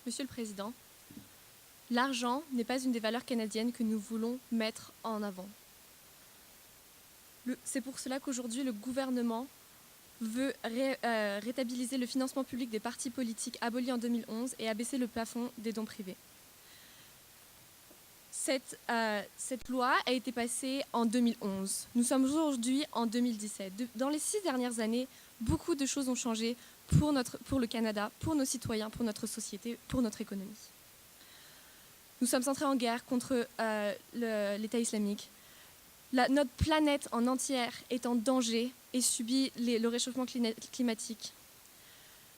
Monsieur le Président, l'argent n'est pas une des valeurs canadiennes que nous voulons mettre en avant. C'est pour cela qu'aujourd'hui, le gouvernement veut rétablir le financement public des partis politiques aboli en 2011 et abaisser le plafond des dons privés. Cette loi a été passée en 2011. Nous sommes aujourd'hui en 2017. Dans les 6 dernières années, beaucoup de choses ont changé pour le Canada, pour nos citoyens, pour notre société, pour notre économie. Nous sommes entrés en guerre contre l'État islamique. Notre planète en entière est en danger et subit le réchauffement climatique.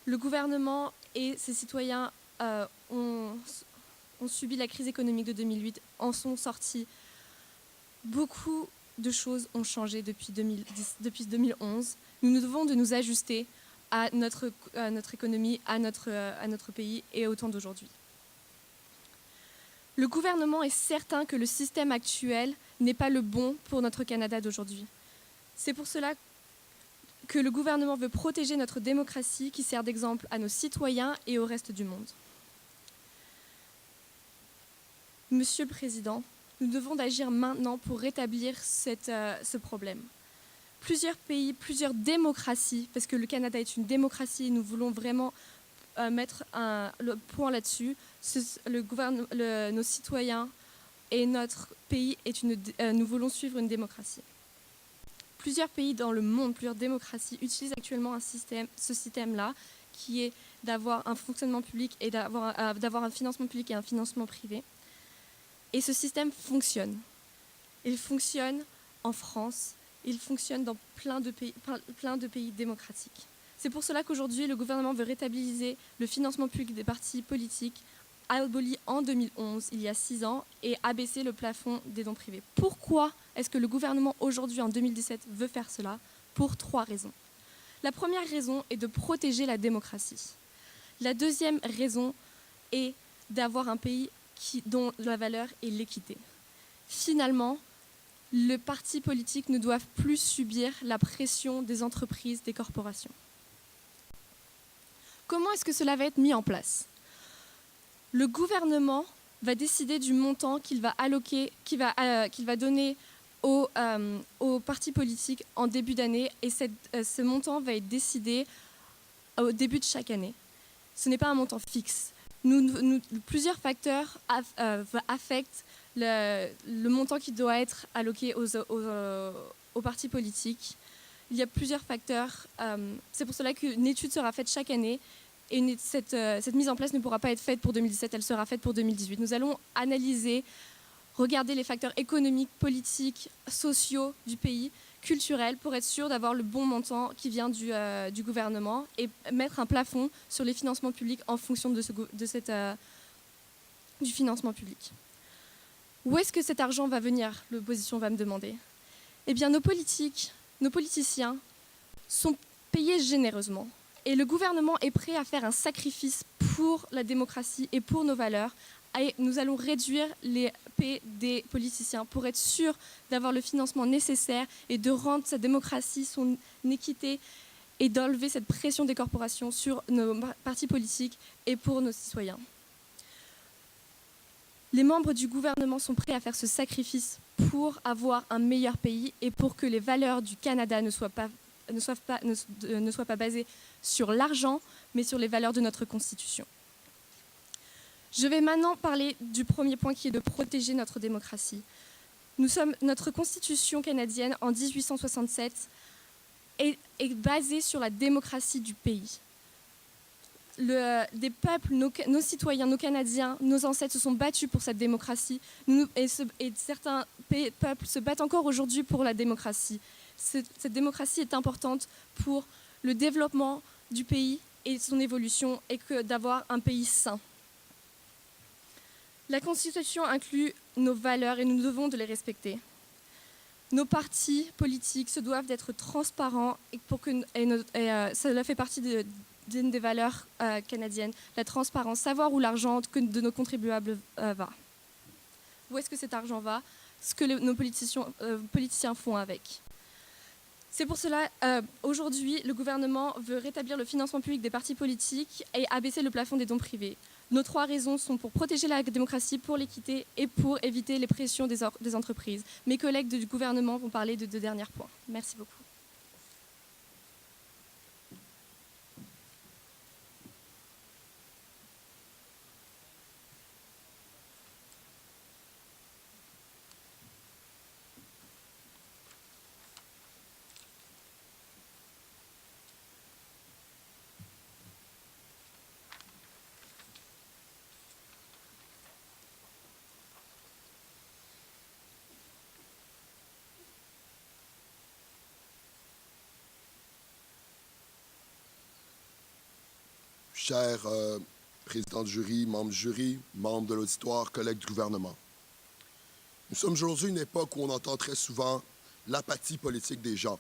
Le gouvernement et ses citoyens ont subi la crise économique de 2008, en sont sortis. Beaucoup de choses ont changé depuis 2011. Nous devons de nous ajuster à notre économie, à notre pays et au temps d'aujourd'hui. Le gouvernement est certain que le système actuel n'est pas le bon pour notre Canada d'aujourd'hui. C'est pour cela que le gouvernement veut protéger notre démocratie qui sert d'exemple à nos citoyens et au reste du monde. Monsieur le Président, nous devons d'agir maintenant pour rétablir ce problème. Plusieurs pays, plusieurs démocraties, parce que le Canada est une démocratie et nous voulons vraiment mettre le point là-dessus. Nos citoyens et notre pays, nous voulons suivre une démocratie. Plusieurs pays dans le monde, plusieurs démocraties utilisent actuellement ce système-là, qui est d'avoir un fonctionnement public et d'avoir un financement public et un financement privé. Et ce système fonctionne. Il fonctionne en France, il fonctionne dans plein de pays démocratiques. C'est pour cela qu'aujourd'hui, le gouvernement veut rétablir le financement public des partis politiques, aboli en 2011, il y a 6 ans, et abaisser le plafond des dons privés. Pourquoi est-ce que le gouvernement, aujourd'hui, en 2017, veut faire cela? Pour 3 raisons. La première raison est de protéger la démocratie. La deuxième raison est d'avoir un pays dont la valeur est l'équité. Finalement, les partis politiques ne doivent plus subir la pression des entreprises, des corporations. Comment est-ce que cela va être mis en place? Le gouvernement va décider du montant qu'il va alloquer, qu'il va donner aux partis politiques en début d'année, et ce montant va être décidé au début de chaque année. Ce n'est pas un montant fixe. Plusieurs facteurs affectent le montant qui doit être alloqué aux partis politiques. Il y a plusieurs facteurs. C'est pour cela qu'une étude sera faite chaque année. Et cette mise en place ne pourra pas être faite pour 2017, elle sera faite pour 2018. Nous allons analyser, regarder les facteurs économiques, politiques, sociaux du pays, culturels, pour être sûr d'avoir le bon montant qui vient du gouvernement et mettre un plafond sur les financements publics en fonction du financement public. Où est-ce que cet argent va venir? L'opposition va me demander. Eh bien, nos politiciens sont payés généreusement. Et le gouvernement est prêt à faire un sacrifice pour la démocratie et pour nos valeurs. Et nous allons réduire les paix des politiciens pour être sûr d'avoir le financement nécessaire et de rendre sa démocratie, son équité et d'enlever cette pression des corporations sur nos partis politiques et pour nos citoyens. Les membres du gouvernement sont prêts à faire ce sacrifice pour avoir un meilleur pays et pour que les valeurs du Canada ne soient pas basées sur l'argent, mais sur les valeurs de notre Constitution. Je vais maintenant parler du premier point qui est de protéger notre démocratie. Notre Constitution canadienne en 1867 est basée sur la démocratie du pays. Des peuples, nos citoyens, nos Canadiens, nos ancêtres se sont battus pour cette démocratie et certains peuples se battent encore aujourd'hui pour la démocratie. Cette démocratie est importante pour le développement du pays et son évolution et d'avoir un pays sain. La Constitution inclut nos valeurs et nous devons de les respecter. Nos partis politiques se doivent d'être transparents et cela fait partie d'une des valeurs canadiennes, la transparence, savoir où l'argent de nos contribuables va. Où est-ce que cet argent va, ce que nos politiciens font avec. C'est pour cela, aujourd'hui, le gouvernement veut rétablir le financement public des partis politiques et abaisser le plafond des dons privés. Nos 3 raisons sont pour protéger la démocratie, pour l'équité et pour éviter les pressions des entreprises. Mes collègues du gouvernement vont parler de 2 derniers points. Merci beaucoup. Cher président du jury, membres de l'auditoire, collègues du gouvernement. Nous sommes aujourd'hui une époque où on entend très souvent l'apathie politique des gens.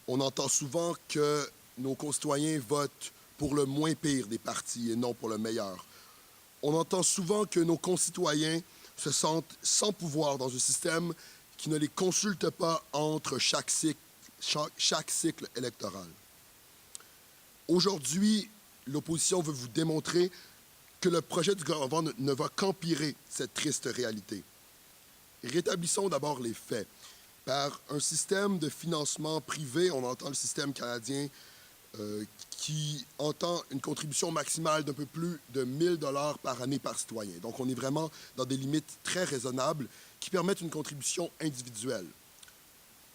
On entend souvent que nos concitoyens votent pour le moins pire des partis et non pour le meilleur. On entend souvent que nos concitoyens se sentent sans pouvoir dans un système qui ne les consulte pas entre chaque cycle électoral. Aujourd'hui, l'opposition veut vous démontrer que le projet du gouvernement ne va qu'empirer cette triste réalité. Rétablissons d'abord les faits. Par un système de financement privé, on entend le système canadien qui entend une contribution maximale d'un peu plus de 1 000 $ par année par citoyen. Donc, on est vraiment dans des limites très raisonnables qui permettent une contribution individuelle.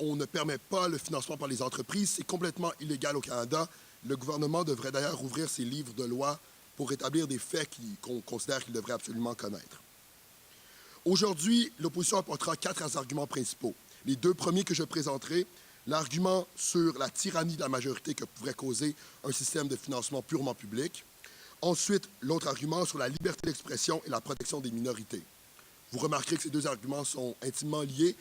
On ne permet pas le financement par les entreprises. C'est complètement illégal au Canada. Le gouvernement devrait d'ailleurs ouvrir ses livres de loi pour rétablir des faits qu'on considère qu'il devrait absolument connaître. Aujourd'hui, l'opposition apportera 4 arguments principaux. Les 2 premiers que je présenterai, l'argument sur la tyrannie de la majorité que pourrait causer un système de financement purement public. Ensuite, l'autre argument sur la liberté d'expression et la protection des minorités. Vous remarquerez que ces 2 arguments sont intimement liés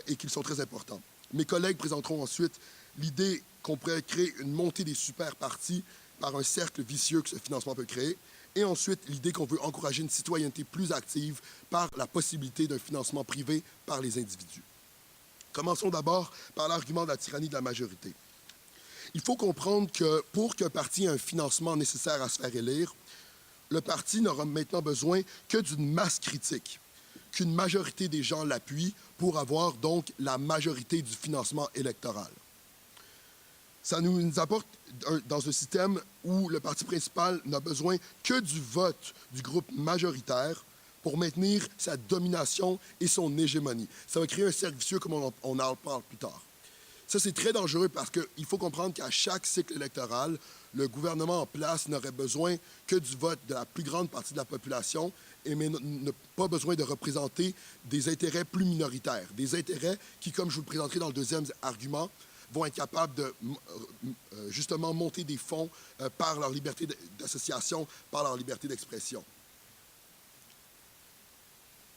et qu'ils sont très importants. Mes collègues présenteront ensuite l'idée qu'on pourrait créer une montée des super-partis par un cercle vicieux que ce financement peut créer. Et ensuite, l'idée qu'on veut encourager une citoyenneté plus active par la possibilité d'un financement privé par les individus. Commençons d'abord par l'argument de la tyrannie de la majorité. Il faut comprendre que pour qu'un parti ait un financement nécessaire à se faire élire, le parti n'aura maintenant besoin que d'une masse critique, qu'une majorité des gens l'appuient pour avoir donc la majorité du financement électoral. Ça nous apporte dans un système où le parti principal n'a besoin que du vote du groupe majoritaire pour maintenir sa domination et son hégémonie. Ça va créer un cercle vicieux comme on en parle plus tard. Ça, c'est très dangereux parce qu'il faut comprendre qu'à chaque cycle électoral, le gouvernement en place n'aurait besoin que du vote de la plus grande partie de la population, mais n'a pas besoin de représenter des intérêts plus minoritaires, des intérêts qui, comme je vous le présenterai dans le 2e argument, vont être capables de justement monter des fonds par leur liberté d'association, par leur liberté d'expression.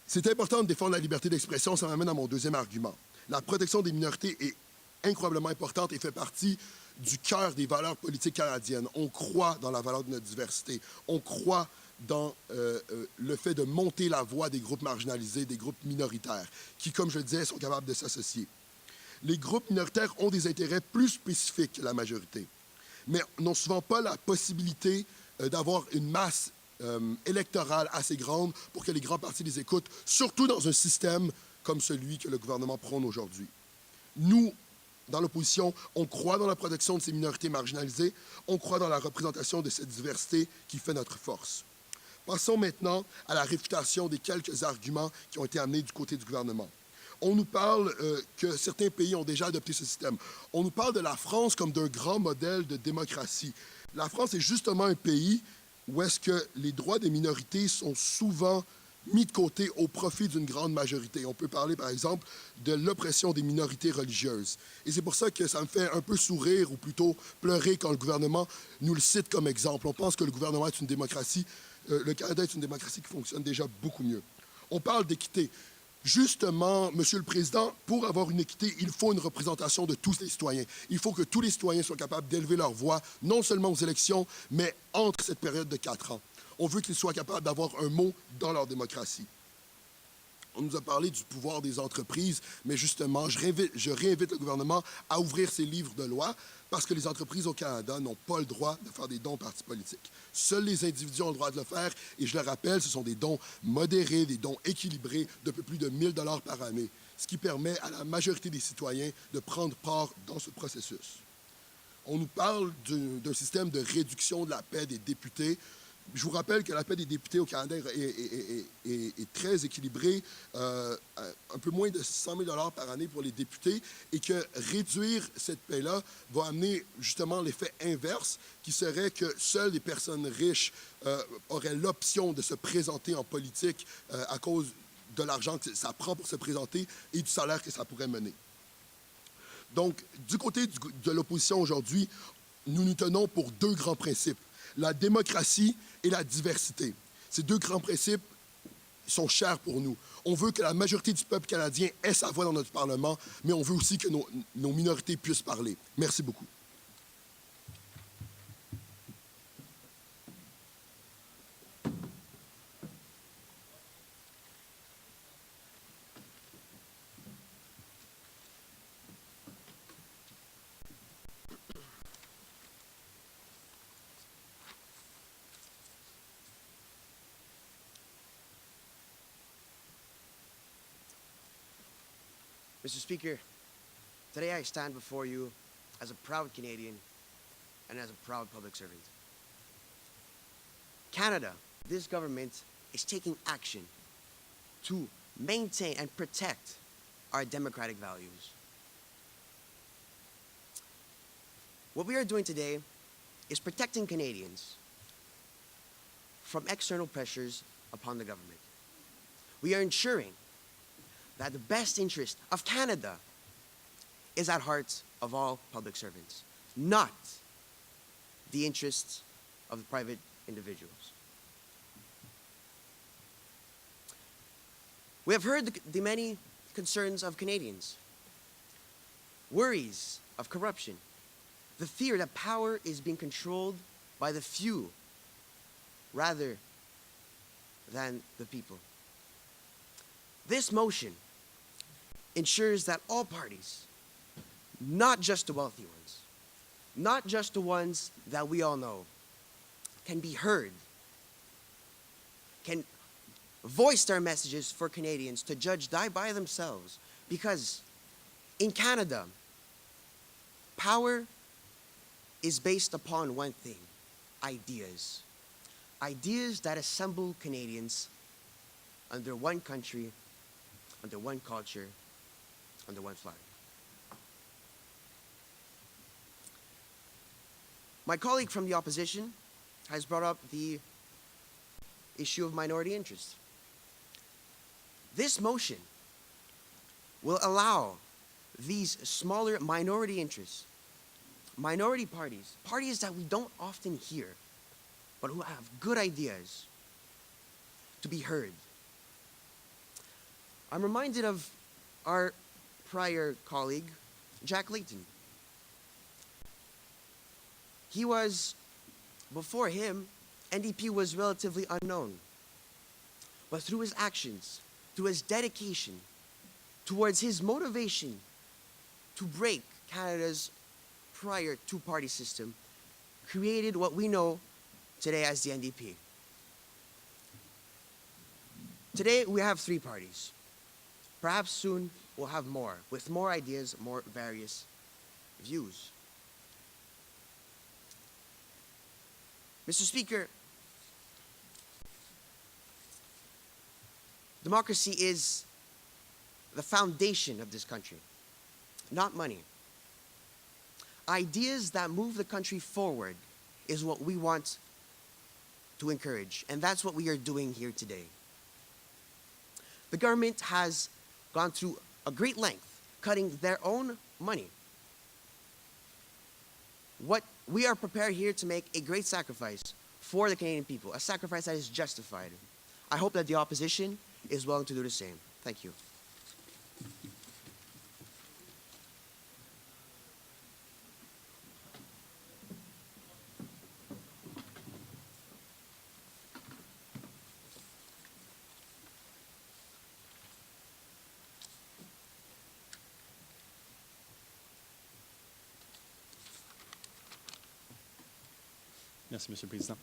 C'est important de défendre la liberté d'expression, ça m'amène à mon 2e argument. La protection des minorités est incroyablement importante et fait partie du cœur des valeurs politiques canadiennes. On croit dans la valeur de notre diversité. On croit dans le fait de monter la voix des groupes marginalisés, des groupes minoritaires, qui, comme je le disais, sont capables de s'associer. Les groupes minoritaires ont des intérêts plus spécifiques que la majorité, mais n'ont souvent pas la possibilité d'avoir une masse électorale assez grande pour que les grands partis les écoutent, surtout dans un système comme celui que le gouvernement prône aujourd'hui. Nous, dans l'opposition, on croit dans la protection de ces minorités marginalisées, on croit dans la représentation de cette diversité qui fait notre force. Passons maintenant à la réfutation des quelques arguments qui ont été amenés du côté du gouvernement. On nous parle que certains pays ont déjà adopté ce système. On nous parle de la France comme d'un grand modèle de démocratie. La France est justement un pays où est-ce que les droits des minorités sont souvent mis de côté au profit d'une grande majorité. On peut parler, par exemple, de l'oppression des minorités religieuses. Et c'est pour ça que ça me fait un peu sourire, ou plutôt pleurer, quand le gouvernement nous le cite comme exemple. On pense que le gouvernement est une démocratie, le Canada est une démocratie qui fonctionne déjà beaucoup mieux. On parle d'équité. Justement, Monsieur le Président, pour avoir une équité, il faut une représentation de tous les citoyens. Il faut que tous les citoyens soient capables d'élever leur voix, non seulement aux élections, mais entre cette période de 4 ans. On veut qu'ils soient capables d'avoir un mot dans leur démocratie. on nous a parlé du pouvoir des entreprises, mais justement, je réinvite le gouvernement à ouvrir ses livres de loi parce que les entreprises au Canada n'ont pas le droit de faire des dons aux partis politiques. Seuls les individus ont le droit de le faire et je le rappelle, ce sont des dons modérés, des dons équilibrés de peu plus de 1 000 $ par année, ce qui permet à la majorité des citoyens de prendre part dans ce processus. On nous parle d'un système de réduction de la paie des députés. Je vous rappelle que la paie des députés au Canada est très équilibrée, un peu moins de 100 000 $ par année pour les députés, et que réduire cette paie-là va amener justement l'effet inverse, qui serait que seules les personnes riches auraient l'option de se présenter en politique à cause de l'argent que ça prend pour se présenter et du salaire que ça pourrait mener. Donc, du côté de l'opposition aujourd'hui, nous nous tenons pour deux grands principes, la démocratie et la diversité. Ces deux grands principes sont chers pour nous. On veut que la majorité du peuple canadien ait sa voix dans notre Parlement, mais on veut aussi que nos minorités puissent parler. Merci beaucoup. Mr. Speaker, today I stand before you as a proud Canadian and as a proud public servant. Canada, this government is taking action to maintain and protect our democratic values. What we are doing today is protecting Canadians from external pressures upon the government. We are ensuring that the best interest of Canada is at heart of all public servants, not the interests of the private individuals. We have heard the many concerns of Canadians, worries of corruption, the fear that power is being controlled by the few rather than the people. This motion ensures that all parties, not just the wealthy ones, not just the ones that we all know, can be heard, can voice their messages for Canadians to judge by themselves. Because in Canada, power is based upon one thing: ideas. Ideas that assemble Canadians under one country, under one culture, under one flag. My colleague from the opposition has brought up the issue of minority interest. This motion will allow these smaller minority interests, minority parties, parties that we don't often hear, but who have good ideas, to be heard. I'm reminded of our prior colleague, Jack Layton. Before him, NDP was relatively unknown. But through his actions, through his dedication, towards his motivation to break Canada's prior two-party system, created what we know today as the NDP. Today, we have three parties. Perhaps soon, we'll have more, with more ideas, more various views. Mr. Speaker, democracy is the foundation of this country, not money. Ideas that move the country forward is what we want to encourage, and that's what we are doing here today. The government has gone through a great length, cutting their own money. We are prepared here to make a great sacrifice for the Canadian people, a sacrifice that is justified. I hope that the opposition is willing to do the same. Thank you. Merci, M. le Président.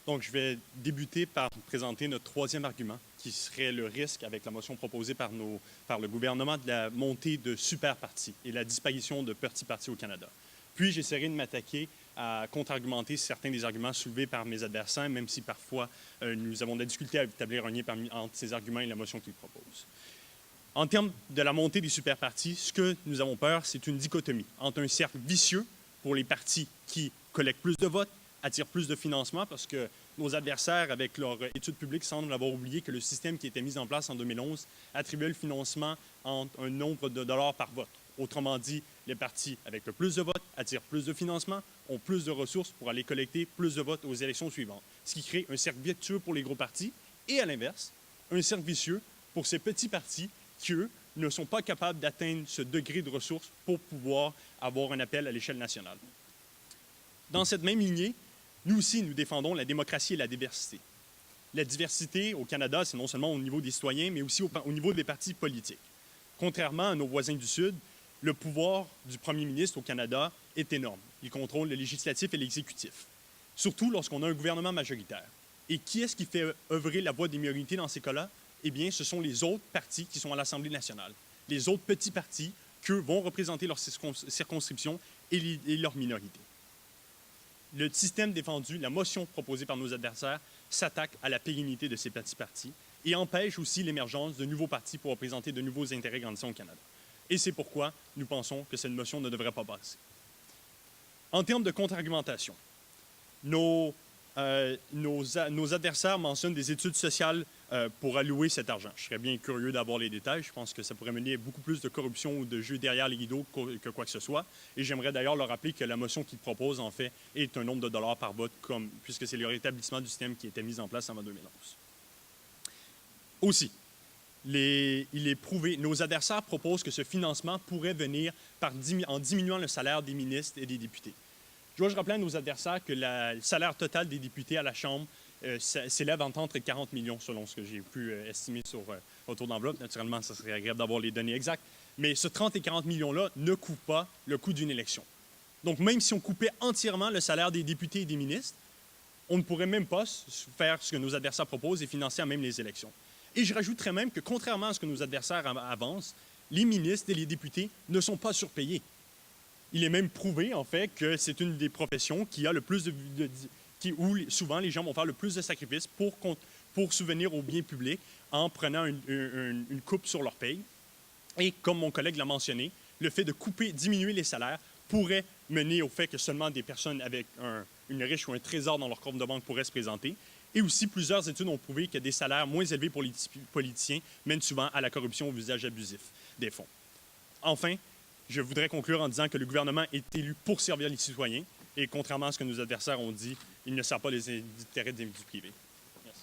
Donc, je vais débuter par présenter notre troisième argument, qui serait le risque avec la motion proposée par le gouvernement de la montée de super-partis et la disparition de petits partis au Canada. Puis, j'essaierai de m'attaquer à contre-argumenter certains des arguments soulevés par mes adversaires, même si parfois nous avons de la difficulté à établir un lien entre ces arguments et la motion qu'ils proposent. En termes de la montée des super-partis, ce que nous avons peur, c'est une dichotomie entre un cercle vicieux pour les partis qui collectent plus de votes, attirent plus de financement, parce que nos adversaires, avec leur étude publique, semblent avoir oublié que le système qui était mis en place en 2011 attribuait le financement en un nombre de dollars par vote. Autrement dit, les partis avec le plus de votes attirent plus de financement, ont plus de ressources pour aller collecter plus de votes aux élections suivantes, ce qui crée un cercle vicieux pour les gros partis et, à l'inverse, un cercle vicieux pour ces petits partis qui, eux, ne sont pas capables d'atteindre ce degré de ressources pour pouvoir avoir un appel à l'échelle nationale. Dans cette même lignée, nous aussi, nous défendons la démocratie et la diversité. La diversité au Canada, c'est non seulement au niveau des citoyens, mais aussi au niveau des partis politiques. Contrairement à nos voisins du Sud, le pouvoir du premier ministre au Canada est énorme. Il contrôle le législatif et l'exécutif, surtout lorsqu'on a un gouvernement majoritaire. Et qui est-ce qui fait œuvrer la voix des minorités dans ces cas-là? Eh bien, ce sont les autres partis qui sont à l'Assemblée nationale. Les autres petits partis, qu'eux vont représenter leur circonscription et leur minorité. Le système défendu, la motion proposée par nos adversaires, s'attaque à la pérennité de ces petits partis et empêche aussi l'émergence de nouveaux partis pour représenter de nouveaux intérêts grandissants au Canada. Et c'est pourquoi nous pensons que cette motion ne devrait pas passer. En termes de contre-argumentation, nos adversaires mentionnent des études sociales pour allouer cet argent. Je serais bien curieux d'avoir les détails. Je pense que ça pourrait mener à beaucoup plus de corruption ou de jeu derrière les rideaux que quoi que ce soit. Et j'aimerais d'ailleurs leur rappeler que la motion qu'ils proposent, en fait, est un nombre de dollars par vote, puisque c'est le rétablissement du système qui était mis en place avant 2011. Aussi, il est prouvé, nos adversaires proposent que ce financement pourrait venir en diminuant le salaire des ministres et des députés. Dois-je rappeler à nos adversaires que le salaire total des députés à la Chambre s'élève entre 40 millions, selon ce que j'ai pu estimer autour d'enveloppe. Naturellement, ça serait agréable d'avoir les données exactes. Mais ce 30 et 40 millions-là ne coûtent pas le coût d'une élection. Donc, même si on coupait entièrement le salaire des députés et des ministres, on ne pourrait même pas faire ce que nos adversaires proposent et financer à même les élections. Et je rajouterais même que, contrairement à ce que nos adversaires avancent, les ministres et les députés ne sont pas surpayés. Il est même prouvé, en fait, que c'est une des professions qui a le plus où souvent les gens vont faire le plus de sacrifices pour subvenir au bien public en prenant une coupe sur leur paye. Et comme mon collègue l'a mentionné, le fait de diminuer les salaires pourrait mener au fait que seulement des personnes avec une riche ou un trésor dans leur compte de banque pourraient se présenter. Et aussi, plusieurs études ont prouvé que des salaires moins élevés pour les politiciens mènent souvent à la corruption ou au usage abusif des fonds. Enfin, je voudrais conclure en disant que le gouvernement est élu pour servir les citoyens et contrairement à ce que nos adversaires ont dit, il ne sert pas les intérêts des individus privés. Merci.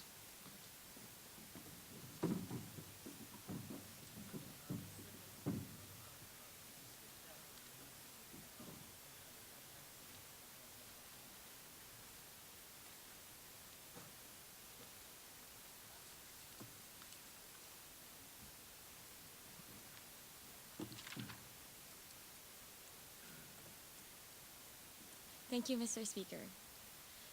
Thank you, Mr. Speaker.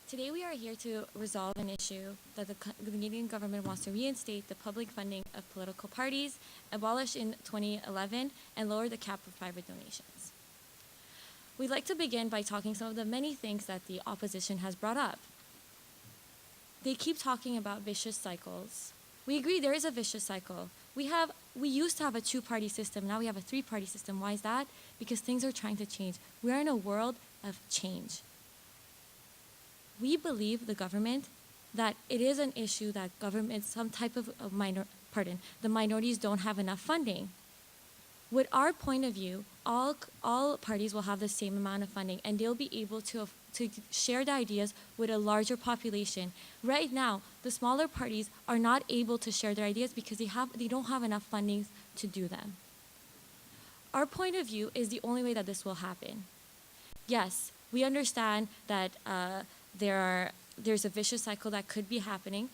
Today we are here to resolve an issue that the Canadian government wants to reinstate the public funding of political parties, abolished in 2011, and lower the cap of private donations. We'd like to begin by talking some of the many things that the opposition has brought up. They keep talking about vicious cycles. We agree there is a vicious cycle. We used to have a two-party system, now we have a three-party system. Why is that? Because things are trying to change. We are in a world of change. We believe the government that it is an issue that government, some type of the minorities don't have enough funding. With our point of view, all parties will have the same amount of funding and they'll be able to share the ideas with a larger population. Right now, the smaller parties are not able to share their ideas because they don't have enough funding to do them. Our point of view is the only way that this will happen. Yes, we understand that there's a vicious cycle that could be happening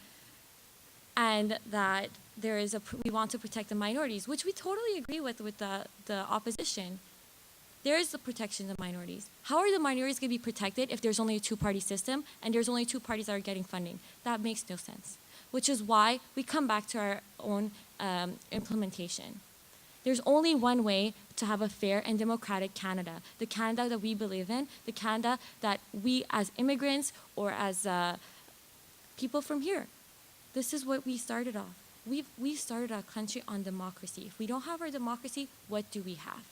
and that we want to protect the minorities, which we totally agree with the opposition. there is the protection of minorities. How are the minorities going to be protected if there's only a two-party system and there's only two parties that are getting funding? That makes no sense, which is why we come back to our own implementation. There's only one way to have a fair and democratic Canada, the Canada that we believe in, the Canada that we as immigrants or as people from here, this is what we started off. We started our country on democracy. If we don't have our democracy, what do we have?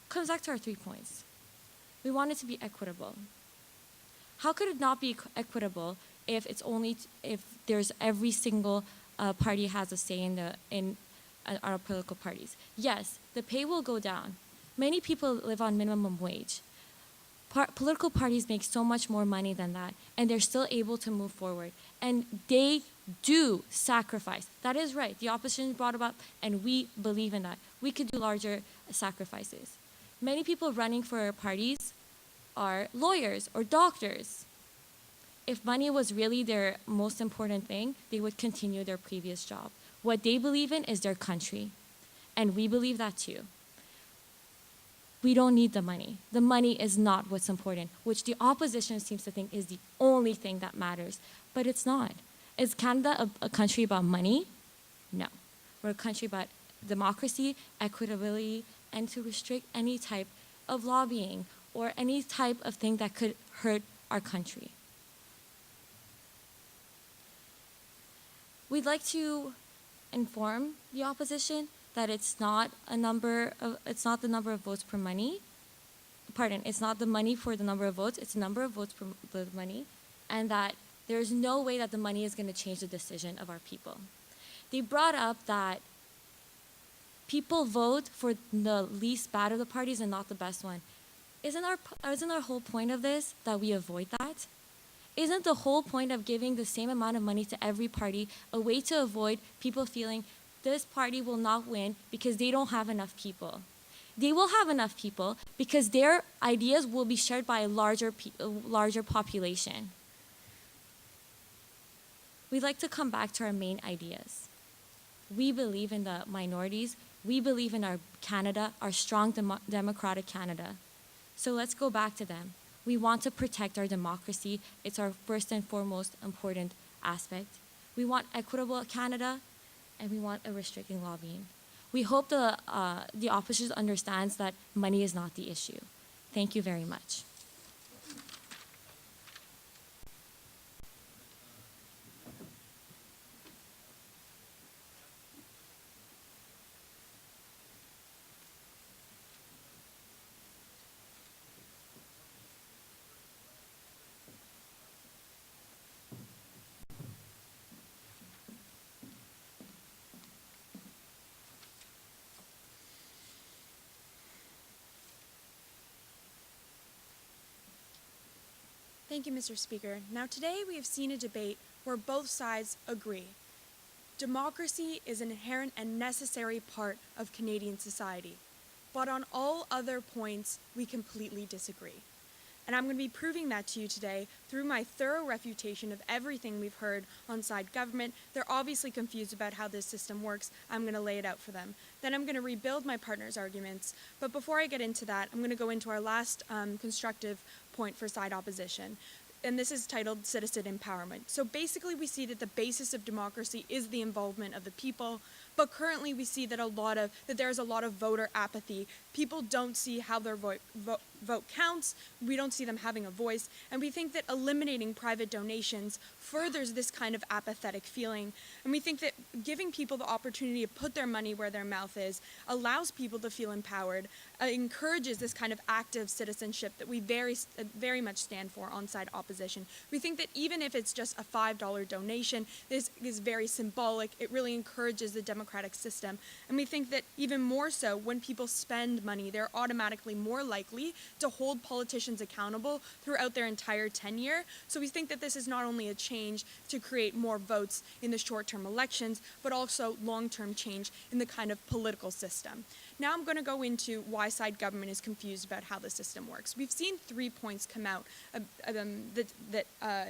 Comes back to our 3 points. We want it to be equitable. How could it not be equitable if it's only if there's every single party has a say in our political parties? Yes, the pay will go down. Many people live on minimum wage. Political parties make so much more money than that, and they're still able to move forward. And they do sacrifice. That is right. The opposition brought up, and we believe in that. We could do larger sacrifices. Many people running for parties are lawyers or doctors. If money was really their most important thing, they would continue their previous job. What they believe in is their country, and we believe that too. We don't need the money. The money is not what's important, which the opposition seems to think is the only thing that matters, but it's not. Is Canada a country about money? No. We're a country about democracy, equitability, and to restrict any type of lobbying or any type of thing that could hurt our country. We'd like to inform the opposition that it's not the number of votes per money. Pardon, it's not the money for the number of votes, it's the number of votes per the money, and that there's no way that the money is going to change the decision of our people. They brought up that people vote for the least bad of the parties and not the best one. Isn't our whole point of this that we avoid that? Isn't the whole point of giving the same amount of money to every party a way to avoid people feeling this party will not win because they don't have enough people? They will have enough people because their ideas will be shared by a larger population. We'd like to come back to our main ideas. We believe in the minorities. We believe in our Canada, our strong democratic Canada. So let's go back to them. We want to protect our democracy. It's our first and foremost important aspect. We want equitable Canada, and we want a restricting lobbying. We hope the opposition understands that money is not the issue. Thank you very much. Thank you, Mr. Speaker. Now today we have seen a debate where both sides agree. Democracy is an inherent and necessary part of Canadian society. But on all other points, we completely disagree. And I'm going to be proving that to you today through my thorough refutation of everything we've heard on side government. They're obviously confused about how this system works. I'm going to lay it out for them. Then I'm going to rebuild my partner's arguments. But before I get into that, I'm going to go into our last constructive point for side opposition. And this is titled Citizen Empowerment. So basically we see that the basis of democracy is the involvement of the people, but currently we see that there's a lot of voter apathy. People don't see how their vote counts. We don't see them having a voice. And we think that eliminating private donations furthers this kind of apathetic feeling. And we think that giving people the opportunity to put their money where their mouth is allows people to feel empowered, encourages this kind of active citizenship that we very much stand for on side opposition. We think that even if it's just a $5 donation, this is very symbolic. It really encourages the democratic system. And we think that even more so, when people spend money, they're automatically more likely to hold politicians accountable throughout their entire tenure. So we think that this is not only a change to create more votes in the short-term elections, but also long-term change in the kind of political system. Now I'm going to go into why side government is confused about how the system works. We've seen 3 points come out that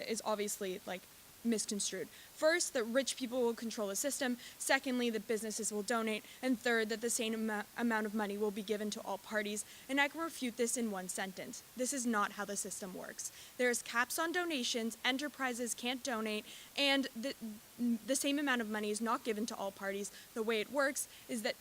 is obviously like misconstrued. First, that rich people will control the system. Secondly, that businesses will donate. And third, that the same amount of money will be given to all parties. And I can refute this in one sentence. This is not how the system works. There's caps on donations, enterprises can't donate, and the same amount of money is not given to all parties. The way it works is that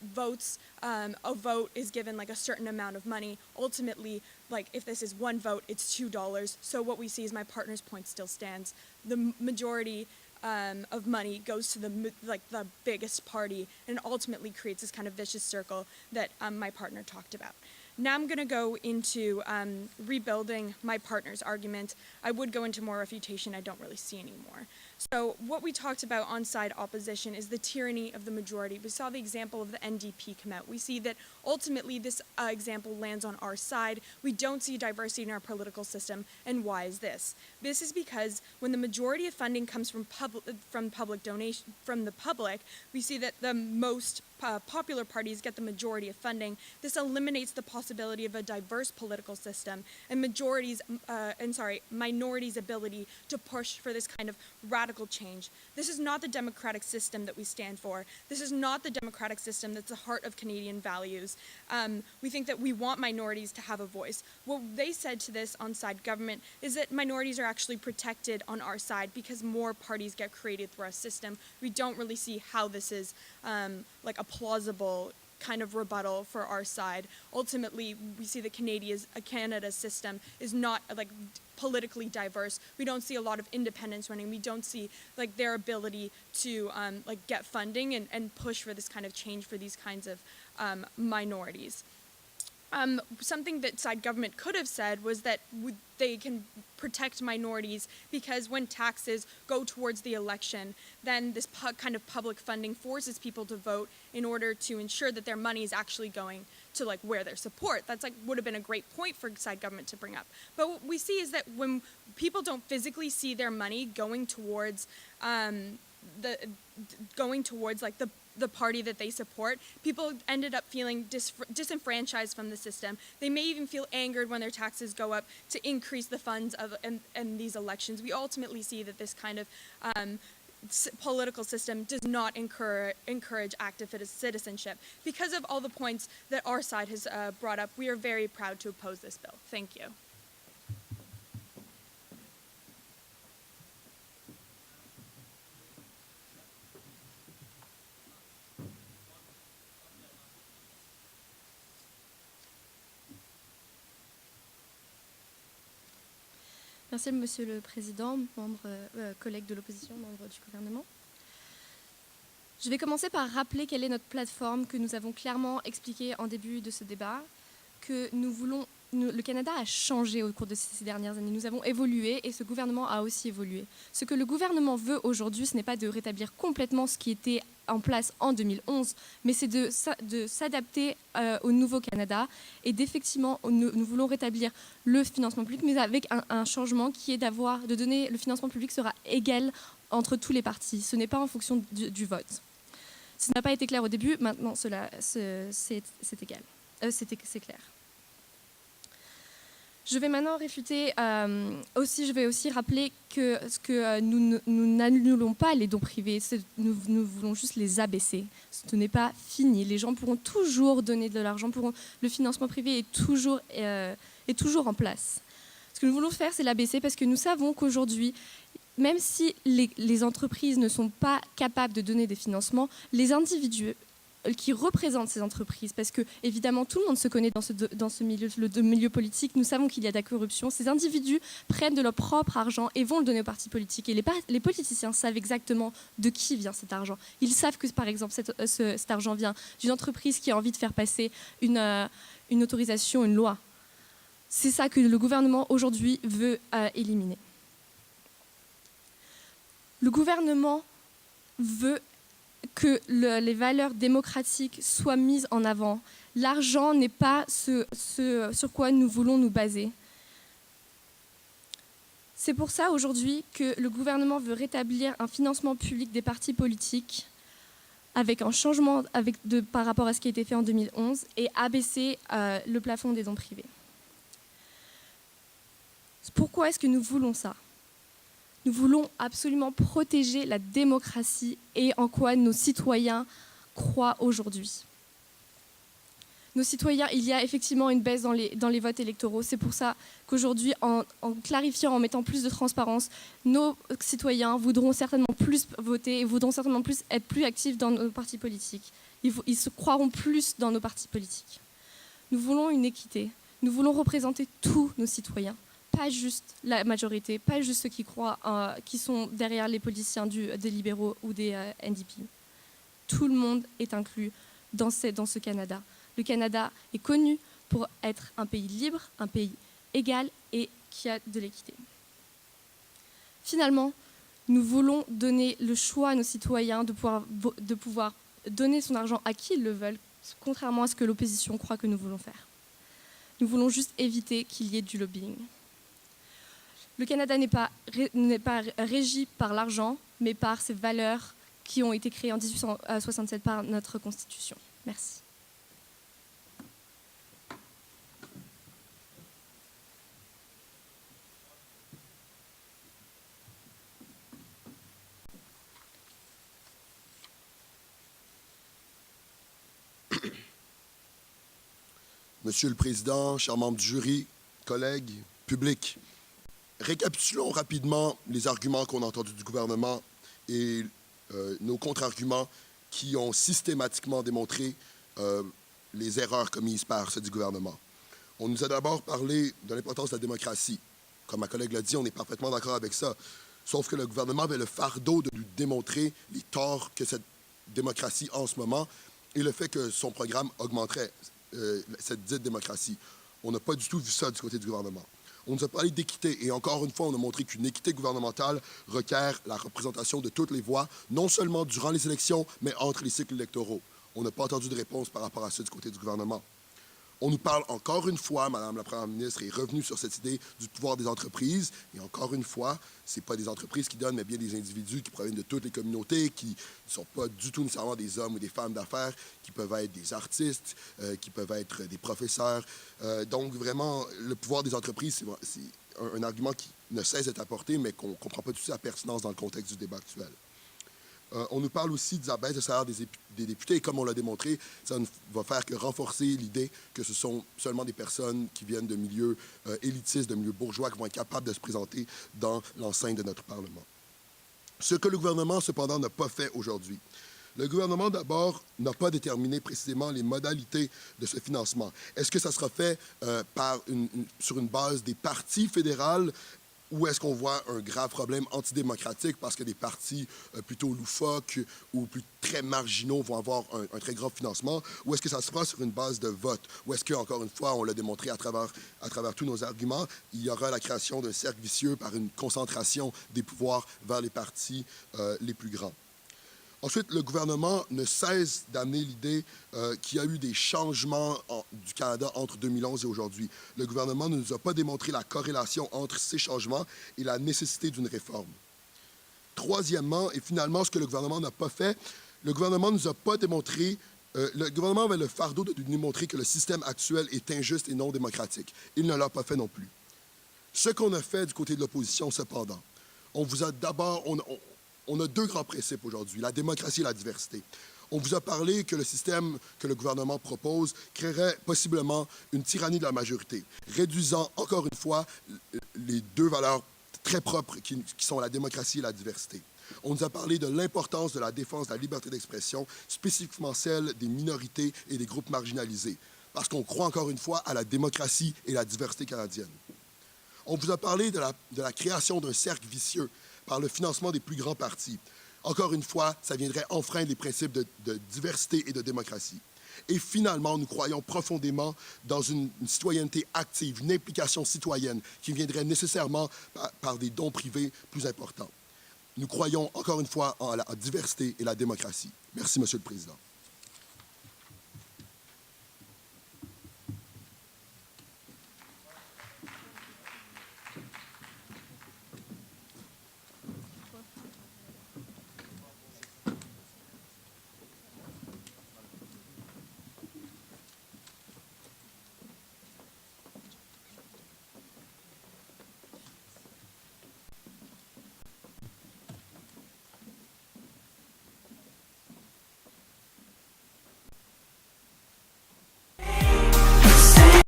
a vote is given like a certain amount of money. Ultimately, like if this is one vote, it's $2. So what we see is my partner's point still stands. The majority of money goes to the biggest party, and ultimately creates this kind of vicious circle that my partner talked about. Now I'm going to go into rebuilding my partner's argument. I would go into more refutation. I don't really see any more. So what we talked about on side opposition is the tyranny of the majority. We saw the example of the NDP come out. We see that ultimately this example lands on our side. We don't see diversity in our political system. And why is this? This is because when the majority of funding comes from public donation, from the public, we see that the most popular parties get the majority of funding. This eliminates the possibility of a diverse political system and minorities' ability to push for this kind of radical change. This is not the democratic system that we stand for. This is not the democratic system that's the heart of Canadian values. We think that we want minorities to have a voice. What they said to this on-side government is that minorities are actually protected on our side because more parties get created through our system. We don't really see how this is like a plausible kind of rebuttal for our side. Ultimately, we see that Canada's system is not like politically diverse. We don't see a lot of independents running. We don't see like their ability to like get funding and push for this kind of change for these kinds of minorities. Something that side government could have said was that they can protect minorities because when taxes go towards the election, then this kind of public funding forces people to vote in order to ensure that their money is actually going to like where their support. That's like would have been a great point for side government to bring up. But what we see is that when people don't physically see their money going towards like the party that they support, people ended up feeling disenfranchised from the system. They may even feel angered when their taxes go up to increase the funds in these elections. We ultimately see that this kind of political system does not encourage active citizenship. Because of all the points that our side has brought up, we are very proud to oppose this bill. Thank you. Merci, Monsieur le Président, collègues de l'opposition, membres du gouvernement. Je vais commencer par rappeler quelle est notre plateforme que nous avons clairement expliquée en début de ce débat, que le Canada a changé au cours de ces dernières années. Nous avons évolué et ce gouvernement a aussi évolué. Ce que le gouvernement veut aujourd'hui, ce n'est pas de rétablir complètement ce qui était en place en 2011, mais c'est de s'adapter au nouveau Canada et d'effectivement, nous voulons rétablir le financement public, mais avec un changement qui est de donner le financement public sera égal entre tous les partis. Ce n'est pas en fonction du vote. Ce n'a pas été clair au début, maintenant c'est égal. C'est clair. Je vais maintenant réfuter je vais aussi rappeler que nous n'annulons pas les dons privés, nous voulons juste les abaisser. Ce n'est pas fini, les gens pourront toujours donner de l'argent, le financement privé est toujours en place. Ce que nous voulons faire, c'est l'abaisser parce que nous savons qu'aujourd'hui, même si les entreprises ne sont pas capables de donner des financements, les individus qui représentent ces entreprises, parce que évidemment tout le monde se connaît dans ce milieu politique, nous savons qu'il y a de la corruption, ces individus prennent de leur propre argent et vont le donner aux partis politiques. Et les politiciens savent exactement de qui vient cet argent. Ils savent que par exemple cet argent vient d'une entreprise qui a envie de faire passer une autorisation, une loi. C'est ça que le gouvernement aujourd'hui veut éliminer. Le gouvernement veut que les valeurs démocratiques soient mises en avant. L'argent n'est pas ce sur quoi nous voulons nous baser. C'est pour ça aujourd'hui que le gouvernement veut rétablir un financement public des partis politiques avec un changement par rapport à ce qui a été fait en 2011 et abaisser le plafond des dons privés. Pourquoi est-ce que nous voulons ça ? Nous voulons absolument protéger la démocratie et en quoi nos citoyens croient aujourd'hui. Nos citoyens, il y a effectivement une baisse dans les votes électoraux. C'est pour ça qu'aujourd'hui, en clarifiant, en mettant plus de transparence, nos citoyens voudront certainement plus voter et voudront certainement plus être plus actifs dans nos partis politiques. Ils se croiront plus dans nos partis politiques. Nous voulons une équité. Nous voulons représenter tous nos citoyens, pas juste la majorité, pas juste ceux qui croient, qui sont derrière les politiciens des libéraux ou des NDP. Tout le monde est inclus dans ce Canada. Le Canada est connu pour être un pays libre, un pays égal et qui a de l'équité. Finalement, nous voulons donner le choix à nos citoyens de pouvoir donner son argent à qui ils le veulent, contrairement à ce que l'opposition croit que nous voulons faire. Nous voulons juste éviter qu'il y ait du lobbying. Le Canada n'est pas régi par l'argent, mais par ses valeurs qui ont été créées en 1867 par notre Constitution. Merci. Monsieur le Président, chers membres du jury, collègues, public, récapitulons rapidement les arguments qu'on a entendus du gouvernement et nos contre-arguments qui ont systématiquement démontré les erreurs commises par ceux du gouvernement. On nous a d'abord parlé de l'importance de la démocratie. Comme ma collègue l'a dit, on est parfaitement d'accord avec ça. Sauf que le gouvernement avait le fardeau de nous démontrer les torts que cette démocratie a en ce moment et le fait que son programme augmenterait cette dite démocratie. On n'a pas du tout vu ça du côté du gouvernement. On nous a parlé d'équité et encore une fois, on a montré qu'une équité gouvernementale requiert la représentation de toutes les voix, non seulement durant les élections, mais entre les cycles électoraux. On n'a pas entendu de réponse par rapport à ça du côté du gouvernement. On nous parle encore une fois, Madame la Première ministre est revenue sur cette idée du pouvoir des entreprises. Et encore une fois, ce n'est pas des entreprises qui donnent, mais bien des individus qui proviennent de toutes les communautés, qui ne sont pas du tout nécessairement des hommes ou des femmes d'affaires, qui peuvent être des artistes, qui peuvent être des professeurs. Donc vraiment, le pouvoir des entreprises, c'est un argument qui ne cesse d'être apporté, mais qu'on ne comprend pas tout de suite la pertinence dans le contexte du débat actuel. On nous parle aussi de la baisse de salaire des députés et comme on l'a démontré, ça ne va faire que renforcer l'idée que ce sont seulement des personnes qui viennent de milieux élitistes, de milieux bourgeois qui vont être capables de se présenter dans l'enceinte de notre Parlement. Ce que le gouvernement, cependant, n'a pas fait aujourd'hui. Le gouvernement, d'abord, n'a pas déterminé précisément les modalités de ce financement. Est-ce que ça sera fait sur une base des partis fédérales ou est-ce qu'on voit un grave problème antidémocratique parce que des partis plutôt loufoques ou très marginaux vont avoir un très grand financement? Ou est-ce que ça se fera sur une base de vote? Ou est-ce qu'encore une fois, on l'a démontré à travers tous nos arguments, il y aura la création d'un cercle vicieux par une concentration des pouvoirs vers les partis les plus grands? Ensuite, le gouvernement ne cesse d'amener l'idée qu'il y a eu des changements du Canada entre 2011 et aujourd'hui. Le gouvernement ne nous a pas démontré la corrélation entre ces changements et la nécessité d'une réforme. Troisièmement, et finalement, ce que le gouvernement n'a pas fait, le gouvernement ne nous a pas démontré, le gouvernement avait le fardeau de nous démontrer que le système actuel est injuste et non démocratique. Il ne l'a pas fait non plus. Ce qu'on a fait du côté de l'opposition, cependant, on vous a d'abord... On a deux grands principes aujourd'hui, la démocratie et la diversité. On vous a parlé que le système que le gouvernement propose créerait possiblement une tyrannie de la majorité, réduisant encore une fois les deux valeurs très propres qui sont la démocratie et la diversité. On nous a parlé de l'importance de la défense de la liberté d'expression, spécifiquement celle des minorités et des groupes marginalisés, parce qu'on croit encore une fois à la démocratie et la diversité canadienne. On vous a parlé de la création d'un cercle vicieux par le financement des plus grands partis. Encore une fois, ça viendrait enfreindre les principes de diversité et de démocratie. Et finalement, nous croyons profondément dans une citoyenneté active, une implication citoyenne qui viendrait nécessairement par des dons privés plus importants. Nous croyons encore une fois en la diversité et la démocratie. Merci, Monsieur le Président.